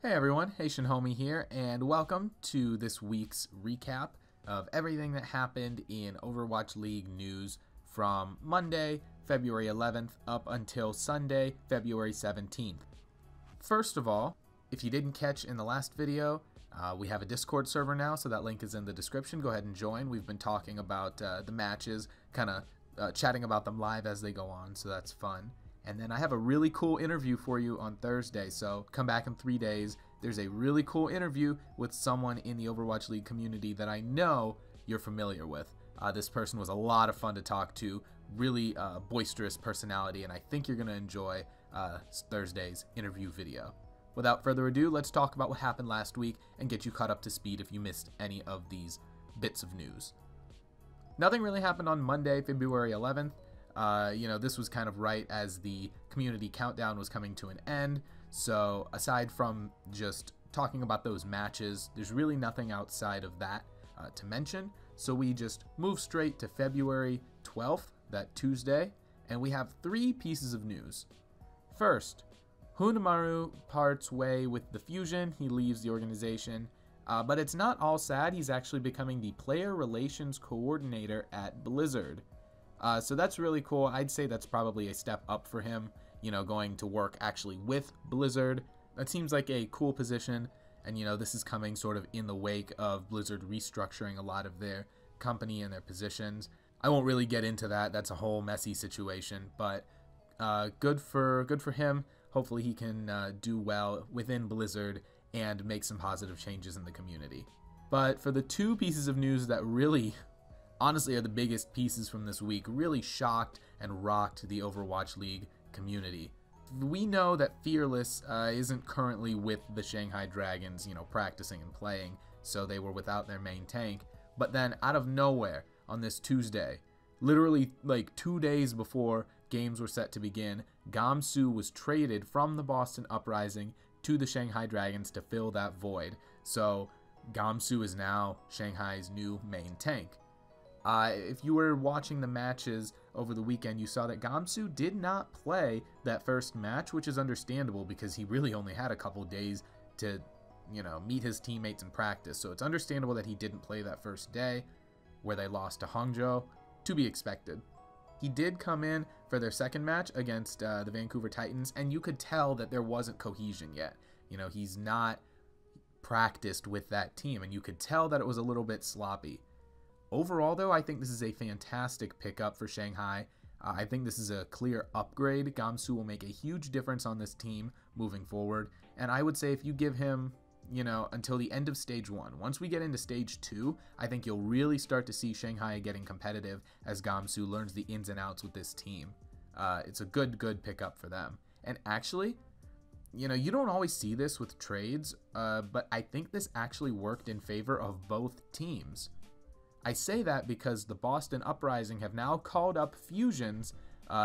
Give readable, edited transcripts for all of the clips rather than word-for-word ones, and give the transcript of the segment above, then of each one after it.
Hey everyone, Haitian Homie here, and welcome to this week's recap of everything that happened in Overwatch League news from Monday, February 11th, up until Sunday, February 17th. First of all, if you didn't catch in the last video, we have a Discord server now, so that link is in the description. Go ahead and join. We've been talking about the matches, kind of chatting about them live as they go on, so that's fun. And then I have a really cool interview for you on Thursday, so come back in 3 days. There's a really cool interview with someone in the Overwatch League community that I know you're familiar with. This person was a lot of fun to talk to, really boisterous personality, and I think you're going to enjoy Thursday's interview video. Without further ado, let's talk about what happened last week and get you caught up to speed if you missed any of these bits of news. Nothing really happened on Monday, February 11th. This was kind of right as the community countdown was coming to an end. So aside from just talking about those matches, there's really nothing outside of that to mention. So we just move straight to February 12th, that Tuesday, and we have 3 pieces of news. First, Hunamaru parts way with the Fusion. He leaves the organization, but it's not all sad. He's actually becoming the player relations coordinator at Blizzard. So that's really cool. I'd say that's probably a step up for him, going to work actually with Blizzard. That seems like a cool position, and this is coming sort of in the wake of Blizzard restructuring a lot of their company and their positions. I won't really get into that. That's a whole messy situation, but good for him. Hopefully he can do well within Blizzard and make some positive changes in the community. But for the 2 pieces of news that really honestly are the biggest pieces from this week, really shocked and rocked the Overwatch League community. We know that Fearless isn't currently with the Shanghai Dragons, practicing and playing, so they were without their main tank. But then out of nowhere on this Tuesday, literally like 2 days before games were set to begin, Gamsu was traded from the Boston Uprising to the Shanghai Dragons to fill that void. So Gamsu is now Shanghai's new main tank. If you were watching the matches over the weekend, you saw that Gamsu did not play that first match, which is understandable because he really only had a couple days to, meet his teammates in practice. So it's understandable that he didn't play that first day where they lost to Hangzhou, to be expected. He did come in for their second match against the Vancouver Titans, and you could tell that there wasn't cohesion yet. He's not practiced with that team, and you could tell that it was a little bit sloppy. Overall, though, I think this is a fantastic pickup for Shanghai. I think this is a clear upgrade. Gamsu will make a huge difference on this team moving forward. And I would say if you give him, until the end of Stage 1. Once we get into Stage 2, I think you'll really start to see Shanghai getting competitive as Gamsu learns the ins and outs with this team. It's a good pickup for them. And actually, you don't always see this with trades, but I think this actually worked in favor of both teams. I say that because the Boston Uprising have now called up Fusions,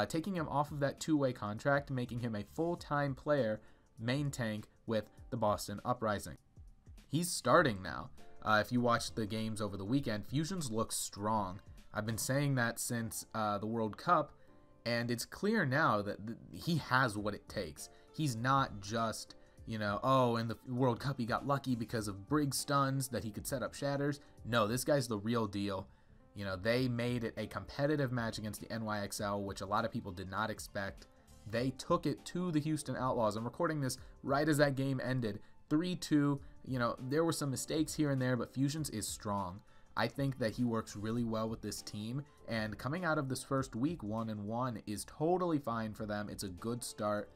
taking him off of that 2-way contract, making him a full-time player, main tank with the Boston Uprising. He's starting now. If you watched the games over the weekend, Fusions look strong. I've been saying that since the World Cup, and it's clear now that he has what it takes. He's not just, in the World Cup he got lucky because of Brig stuns that he could set up shatters. No, this guy's the real deal. They made it a competitive match against the NYXL, which a lot of people did not expect. They took it to the Houston Outlaws. I'm recording this right as that game ended. 3-2. There were some mistakes here and there, but Fusions is strong. I think that he works really well with this team, and coming out of this first week 1-1 is totally fine for them. It's a good start.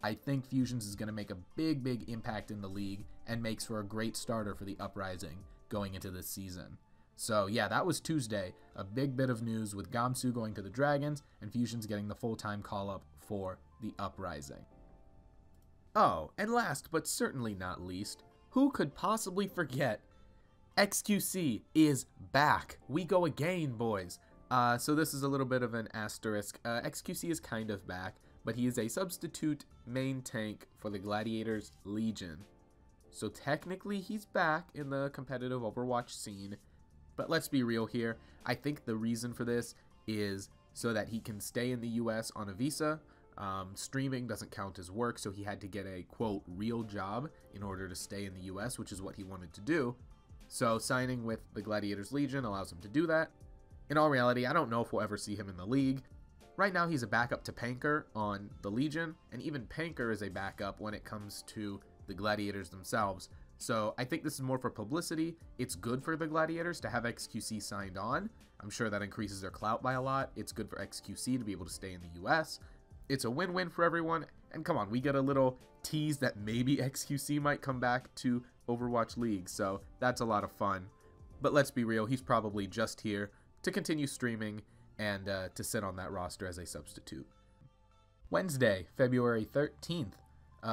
I think Fusions is going to make a big impact in the league and makes for a great starter for the Uprising going into this season. So yeah, that was Tuesday. A big bit of news with Gamsu going to the Dragons and Fusions getting the full-time call-up for the Uprising. Oh, and last but certainly not least, who could possibly forget? XQC is back. We go again, boys. So this is a little bit of an asterisk. XQC is kind of back, but he is a substitute main tank for the Gladiators Legion. So technically he's back in the competitive Overwatch scene, but let's be real here. I think the reason for this is so that he can stay in the US on a visa. Streaming doesn't count as work, so he had to get a, quote, real job in order to stay in the US, which is what he wanted to do. So signing with the Gladiators Legion allows him to do that. In all reality, I don't know if we'll ever see him in the league. Right now, he's a backup to Panker on the Legion, and even Panker is a backup when it comes to the Gladiators themselves. So I think this is more for publicity. It's good for the Gladiators to have XQC signed on. I'm sure that increases their clout by a lot. It's good for XQC to be able to stay in the US. It's a win-win for everyone. And come on, we get a little tease that maybe XQC might come back to Overwatch League. So that's a lot of fun. But let's be real, he's probably just here to continue streaming and to sit on that roster as a substitute. Wednesday, February 13th,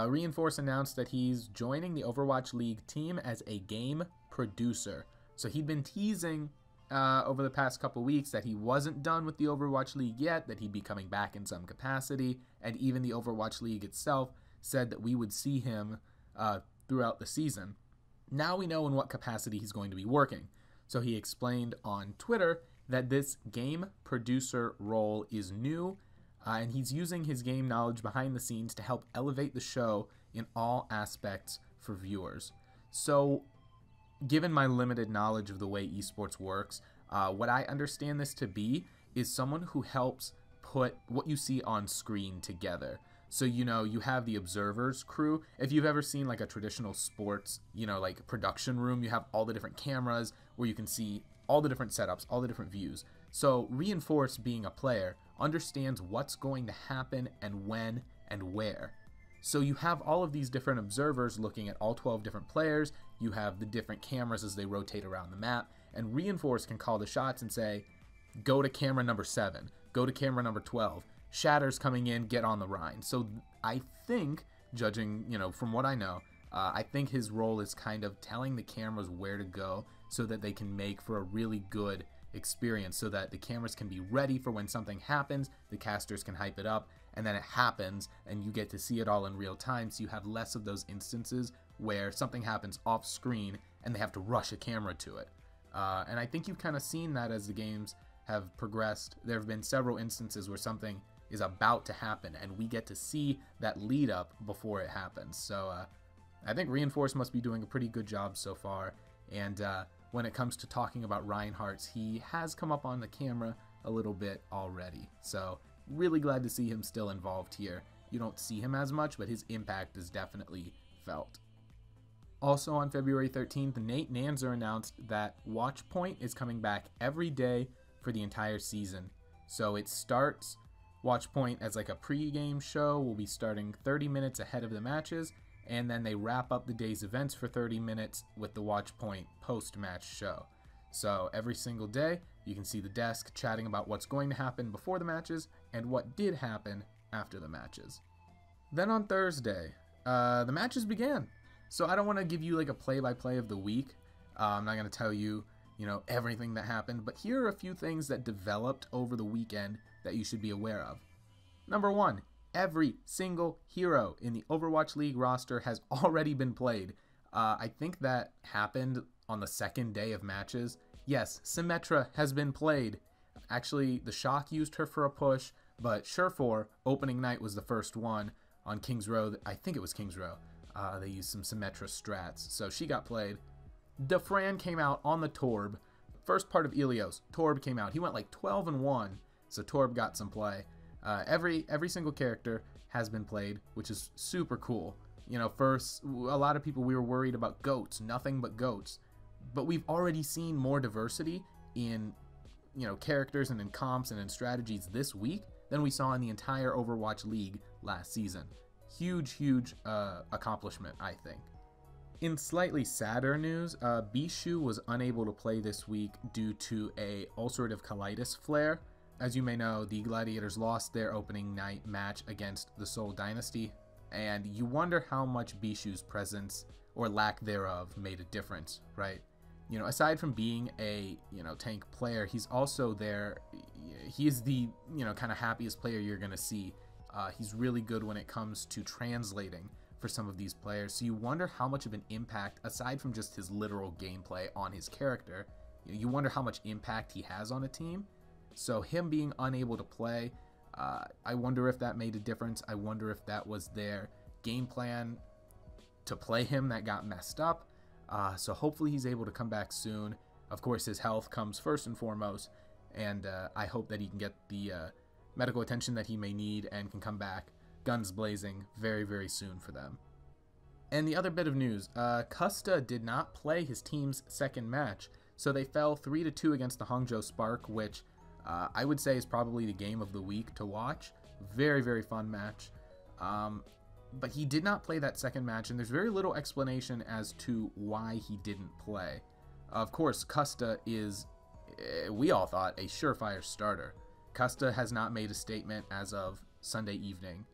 Reinforce announced that he's joining the Overwatch League team as a game producer. So he'd been teasing over the past couple weeks that he wasn't done with the Overwatch League yet, that he'd be coming back in some capacity, and even the Overwatch League itself said that we would see him throughout the season. Now we know in what capacity he's going to be working. So he explained on Twitter that this game producer role is new, and he's using his game knowledge behind the scenes to help elevate the show in all aspects for viewers. So, given my limited knowledge of the way esports works, what I understand this to be is someone who helps put what you see on screen together. So, you know, you have the observers crew. If you've ever seen like a traditional sports, you know, like production room, you have all the different cameras where you can see all the different setups, all the different views. So Reinforce, being a player, understands what's going to happen and when and where. So you have all of these different observers looking at all 12 different players. You have the different cameras as they rotate around the map, and Reinforce can call the shots and say, go to camera number 7, go to camera number 12, Shatter's coming in, get on the Rhine. So I think, judging, you know, from what I know, I think his role is kind of telling the cameras where to go so that they can make for a really good experience, so that the cameras can be ready for when something happens, the casters can hype it up, and then it happens and you get to see it all in real time, so you have less of those instances where something happens off screen and they have to rush a camera to it. And I think you've kind of seen that as the games have progressed. There have been several instances where something is about to happen and we get to see that lead up before it happens. So I think Reinforce must be doing a pretty good job so far, and when it comes to talking about Reinhardt's, he has come up on the camera a little bit already. So really glad to see him still involved here. You don't see him as much, but his impact is definitely felt. Also on February 13th, Nate Nanzer announced that Watchpoint is coming back every day for the entire season. So it starts, Watchpoint as like a pre-game show will be starting 30 minutes ahead of the matches, and then they wrap up the day's events for 30 minutes with the Watchpoint post-match show. So every single day, you can see the desk chatting about what's going to happen before the matches and what did happen after the matches. Then on Thursday, the matches began. So I don't want to give you like a play-by-play of the week. I'm not going to tell you, you know, everything that happened, but here are a few things that developed over the weekend that you should be aware of. Number 1. Every single hero in the Overwatch League roster has already been played. I think that happened on the second day of matches. Yes, Symmetra has been played. Actually, the Shock used her for a push, but Surefour, opening night, was the first one on King's Row. I think it was King's Row. They used some Symmetra strats, so she got played. Defran came out on the Torb. First part of Ilios, Torb came out. He went like 12-1, so Torb got some play. Every single character has been played, which is super cool. You know, first, a lot of people, we were worried about goats, nothing but goats. But we've already seen more diversity in, you know, characters and in comps and in strategies this week than we saw in the entire Overwatch League last season. Huge accomplishment, I think. In slightly sadder news, Bishu was unable to play this week due to a ulcerative colitis flare. As you may know, the Gladiators lost their opening night match against the Seoul Dynasty, and you wonder how much Bishu's presence, or lack thereof, made a difference, right? You know, aside from being a, you know, tank player, he's also there, he is the, you know, kind of happiest player you're going to see. He's really good when it comes to translating for some of these players, so you wonder how much of an impact, aside from just his literal gameplay on his character, you wonder how much impact he has on a team. So him being unable to play I wonder if that made a difference. I wonder if that was their game plan to play him that got messed up. So hopefully he's able to come back soon. Of course, his health comes first and foremost, and I hope that he can get the medical attention that he may need and can come back guns blazing very, very soon for them. And the other bit of news, Custa did not play his team's second match, so they fell 3-2 against the Hangzhou Spark, which I would say is probably the game of the week to watch. Very, very fun match. But he did not play that second match, and there's very little explanation as to why he didn't play. Of course, Custa is, we all thought, a surefire starter. Custa has not made a statement as of Sunday evening.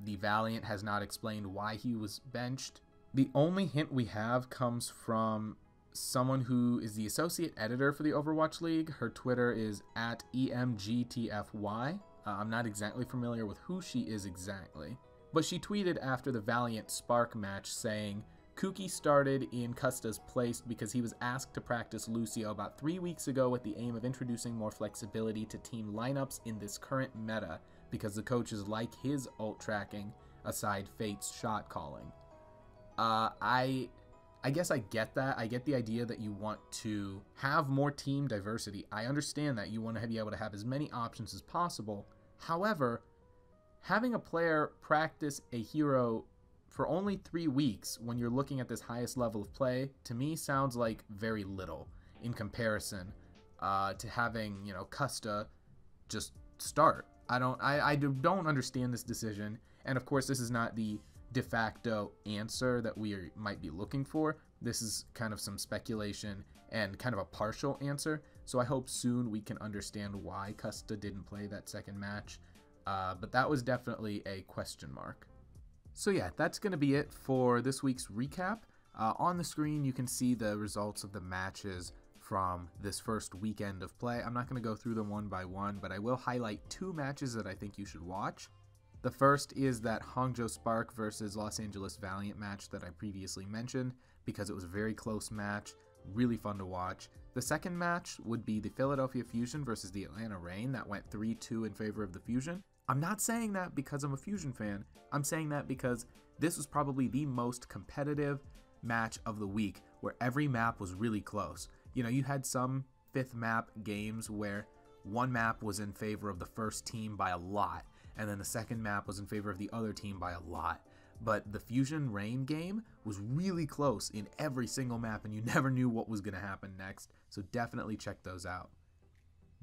The Valiant has not explained why he was benched. The only hint we have comes from someone who is the associate editor for the Overwatch League. Her Twitter is @EMGTFY. I'm not exactly familiar with who she is exactly. But she tweeted after the Valiant Spark match saying, Kuki started in Custa's place because he was asked to practice Lucio about 3 weeks ago with the aim of introducing more flexibility to team lineups in this current meta because the coaches like his ult tracking aside Fate's shot calling. I guess I get that. I get the idea that you want to have more team diversity. I understand that you want to be able to have as many options as possible. However, having a player practice a hero for only 3 weeks when you're looking at this highest level of play, to me sounds like very little in comparison to having, you know, Custa just start. I don't understand this decision, and of course this is not the de facto answer that we might be looking for. This is kind of some speculation and kind of a partial answer, so I hope soon we can understand why Custa didn't play that second match. But that was definitely a question mark. So yeah, that's going to be it for this week's recap. On the screen, you can see the results of the matches from this first weekend of play. I'm not going to go through them one by one, but I will highlight 2 matches that I think you should watch. The first is that Hangzhou Spark versus Los Angeles Valiant match that I previously mentioned, because it was a very close match, really fun to watch. The second match would be the Philadelphia Fusion versus the Atlanta Reign that went 3-2 in favor of the Fusion. I'm not saying that because I'm a Fusion fan. I'm saying that because this was probably the most competitive match of the week where every map was really close. You know, you had some 5th map games where one map was in favor of the first team by a lot, and then the second map was in favor of the other team by a lot. But the Fusion Reign game was really close in every single map, and you never knew what was going to happen next, so definitely check those out.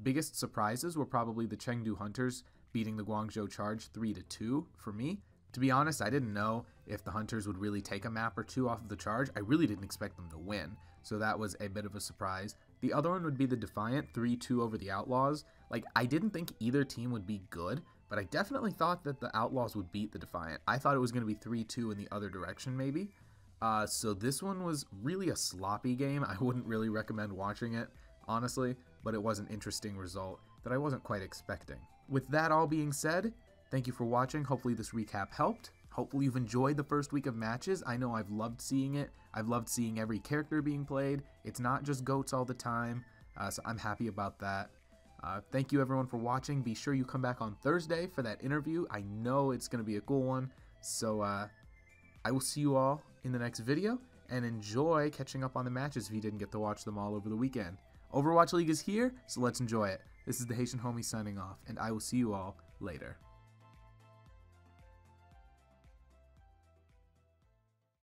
Biggest surprises were probably the Chengdu Hunters beating the Guangzhou Charge 3-2 for me. To be honest, I didn't know if the Hunters would really take a map or 2 off of the Charge. I really didn't expect them to win, so that was a bit of a surprise. The other one would be the Defiant 3-2 over the Outlaws. Like, I didn't think either team would be good, but I definitely thought that the Outlaws would beat the Defiant. I thought it was going to be 3-2 in the other direction, maybe. So this one was really a sloppy game. I wouldn't really recommend watching it, honestly, but it was an interesting result that I wasn't quite expecting. With that all being said, thank you for watching. Hopefully this recap helped. Hopefully you've enjoyed the first week of matches. I know I've loved seeing it. I've loved seeing every character being played. It's not just GOATs all the time, so I'm happy about that. Thank you everyone for watching. Be sure you come back on Thursday for that interview. I know it's going to be a cool one. So I will see you all in the next video, and enjoy catching up on the matches if you didn't get to watch them all over the weekend. Overwatch League is here, so let's enjoy it. This is the Haitian Homie signing off, and I will see you all later.